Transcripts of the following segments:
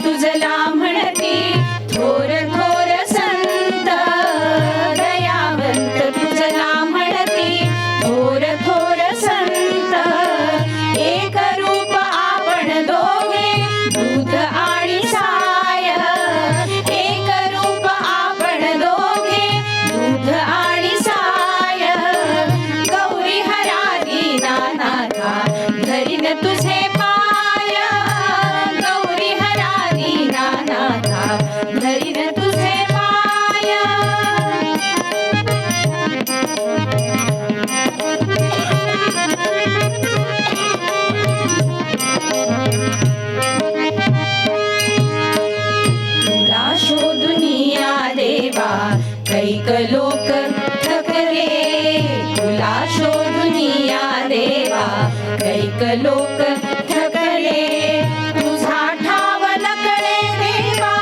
तुझला म्हणती थोर थोर संत दयावंत तुझला म्हणती थोर थोर संत एक रूप आपण दोघे दूध आणि साय एक रूप आपण दोघे दूध आणि साय गौरी हरा दीनानाथा धरीन तुझे पाय गौरी हरा दीनानाथा धरीन तुझे पाय तुला शोधून या देवा कैक लोक थकले तुला शोधून या देवा कैक लोक थकले तुझा ठाव नकळे देवा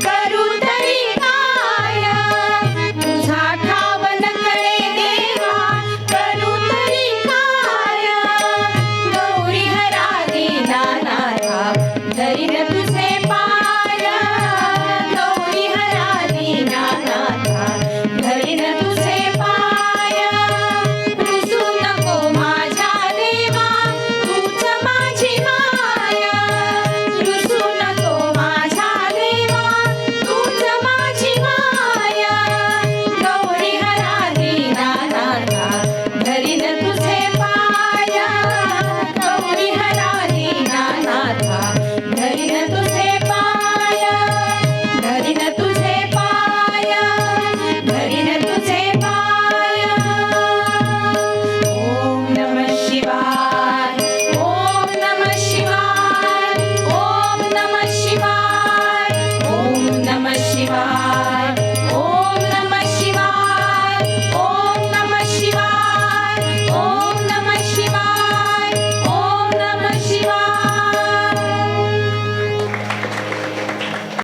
करू तरी काय तुझा ठाव नकळे देवा करू तरी काय गौरी हरा दीनानाथा धरीन तुझे पाय गौरी हरा दीनानाथा धरीन तुझे पाय रुसू नको माझ्या देवा तूच माझी माया रुसू नको माझ्या देवा तूच माझी माया गौरी हरा दीनानाथा धरीन तुझे पाय गौरी हरा दीनानाथा धरीन तुझे पाय धरीन तुझे पाय धरीन तुझे पाय ओम नमः शिवाय ओम नमः शिवाय ओम नमः शिवाय ओम नमः शिवाय